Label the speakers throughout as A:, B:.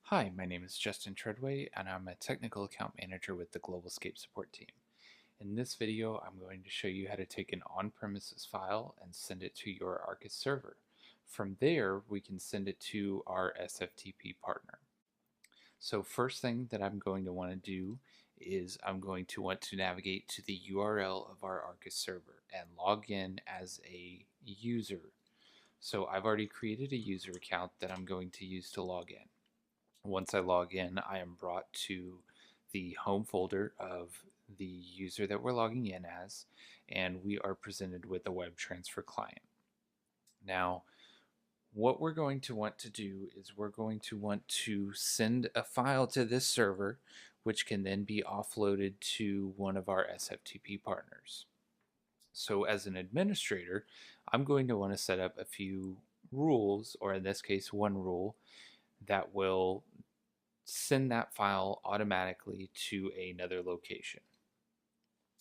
A: Hi, my name is Justin Treadway, and I'm a Technical Account Manager with the GlobalScape support team. In this video, I'm going to show you how to take an on-premises file and send it to your Arcus server. From there, we can send it to our SFTP partner. So first thing that I'm going to want to do is I'm going to want to navigate to the URL of our Arcus server and log in as a user. So I've already created a user account that I'm going to use to log in. Once I log in, I am brought to the home folder of the user that we're logging in as, and we are presented with a web transfer client. Now, what we're going to want to do is we're going to want to send a file to this server, which can then be offloaded to one of our SFTP partners. So as an administrator, I'm going to want to set up a few rules, or in this case, one rule that will send that file automatically to another location.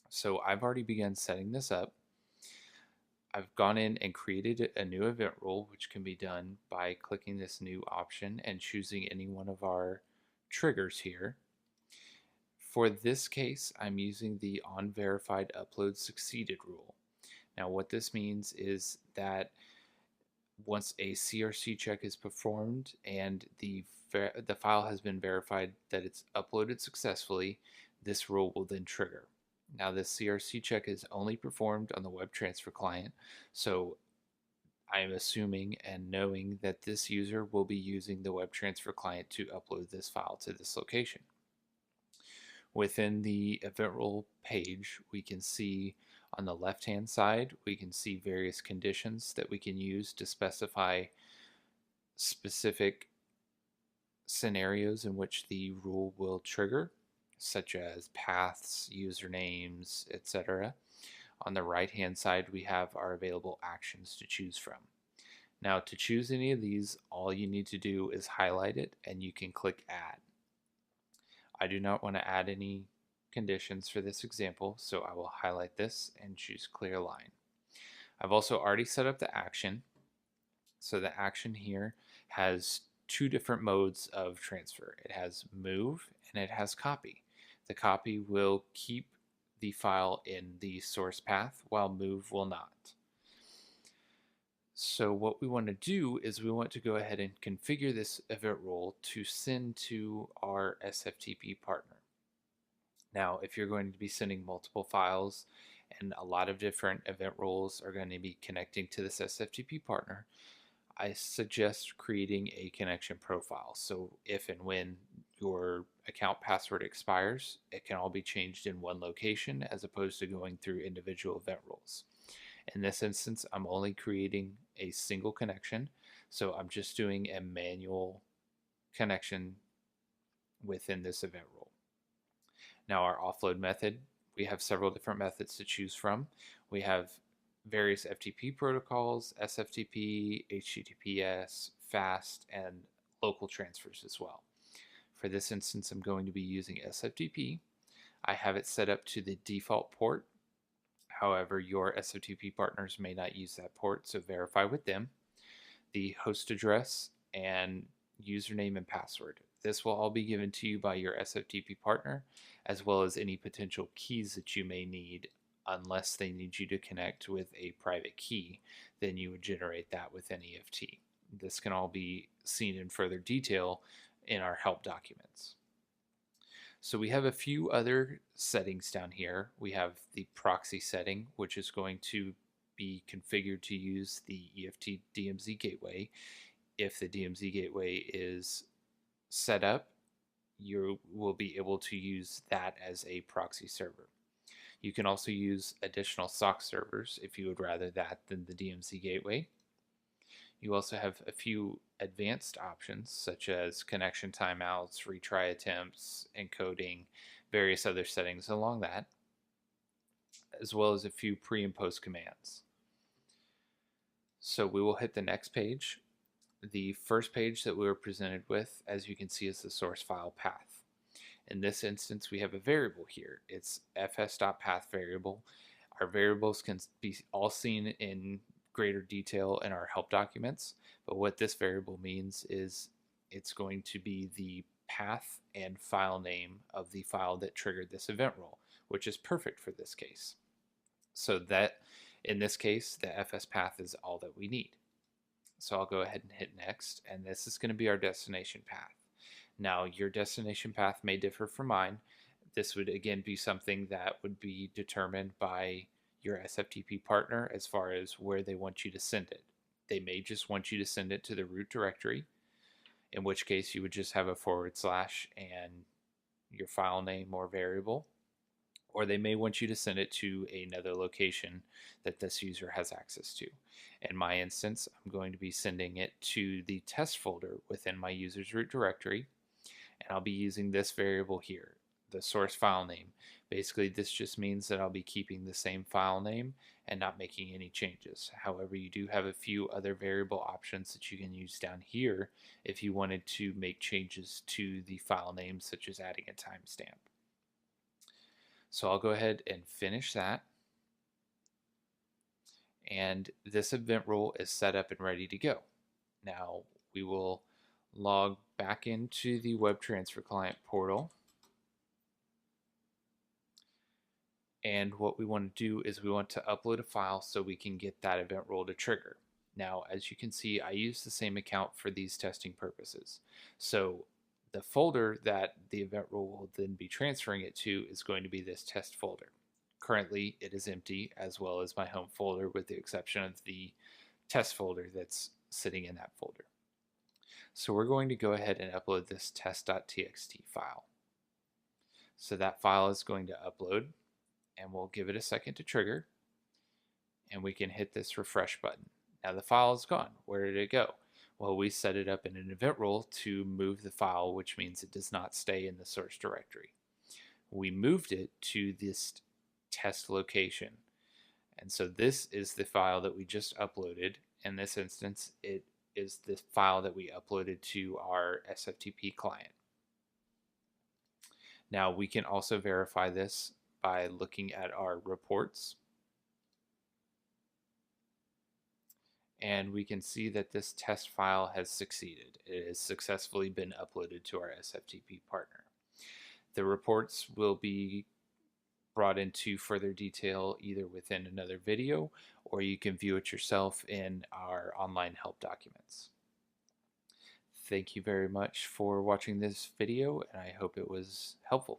A: So I've already begun setting this up. I've gone in and created a new event rule, which can be done by clicking this new option and choosing any one of our triggers here. For this case, I'm using the onVerified upload succeeded rule. Now what this means is that once a CRC check is performed and the file has been verified that it's uploaded successfully, this rule will then trigger. Now this CRC check is only performed on the web transfer client, so I am assuming and knowing that this user will be using the web transfer client to upload this file to this location. Within the event rule page, we can see on the left hand side, we can see various conditions that we can use to specify specific scenarios in which the rule will trigger, such as paths, usernames, etc. On the right hand side, we have our available actions to choose from. Now, to choose any of these, all you need to do is highlight it and you can click Add. I do not want to add any conditions for this example, so I will highlight this and choose Clear Line. I've also already set up the action. So the action here has two different modes of transfer. It has move and it has copy. The copy will keep the file in the source path while move will not. So what we want to do is we want to go ahead and configure this event rule to send to our SFTP partner. Now, if you're going to be sending multiple files and a lot of different event rules are going to be connecting to this SFTP partner, I suggest creating a connection profile. So if and when your account password expires, it can all be changed in one location as opposed to going through individual event rules. In this instance, I'm only creating a single connection, so I'm just doing a manual connection within this event rule. Now our offload method, we have several different methods to choose from. We have various FTP protocols, SFTP, HTTPS, FAST, and local transfers as well. For this instance, I'm going to be using SFTP. I have it set up to the default port. However, your SFTP partners may not use that port, so verify with them. The host address and username and password. This will all be given to you by your SFTP partner, as well as any potential keys that you may need. Unless they need you to connect with a private key, then you would generate that with an EFT. This can all be seen in further detail in our help documents. So we have a few other settings down here. We have the proxy setting, which is going to be configured to use the EFT DMZ gateway. If the DMZ gateway is set up, you will be able to use that as a proxy server. You can also use additional SOC servers if you would rather that than the DMZ gateway. You also have a few advanced options such as connection timeouts, retry attempts, encoding, various other settings along that, as well as a few pre and post commands. So we will hit the next page. The first page that we were presented with, as you can see, is the source file path. In this instance, we have a variable here. It's fs.path variable. Our variables can be all seen in greater detail in our help documents, but what this variable means is it's going to be the path and file name of the file that triggered this event rule, which is perfect for this case. So that, in this case, the FS path is all that we need. So I'll go ahead and hit next, and this is going to be our destination path. Now, your destination path may differ from mine. This would again be something that would be determined by your SFTP partner as far as where they want you to send it. They may just want you to send it to the root directory, in which case you would just have a / and your file name or variable, or they may want you to send it to another location that this user has access to. In my instance, I'm going to be sending it to the test folder within my user's root directory, and I'll be using this variable here, the source file name. Basically, this just means that I'll be keeping the same file name and not making any changes. However, you do have a few other variable options that you can use down here if you wanted to make changes to the file name, such as adding a timestamp. So I'll go ahead and finish that. And this event rule is set up and ready to go. Now we will log back into the web transfer client portal. And what we want to do is we want to upload a file so we can get that event rule to trigger. Now, as you can see, I use the same account for these testing purposes. So the folder that the event rule will then be transferring it to is going to be this test folder. Currently, it is empty, as well as my home folder, with the exception of the test folder that's sitting in that folder. So we're going to go ahead and upload this test.txt file. So that file is going to upload, and we'll give it a second to trigger, and we can hit this refresh button. Now the file is gone. Where did it go? Well, we set it up in an event rule to move the file, which means it does not stay in the source directory. We moved it to this test location, and so this is the file that we just uploaded. In this instance, it is the file that we uploaded to our SFTP client. Now we can also verify this by looking at our reports, and we can see that this test file has succeeded. It has successfully been uploaded to our SFTP partner. The reports will be brought into further detail either within another video, or you can view it yourself in our online help documents. Thank you very much for watching this video, and I hope it was helpful.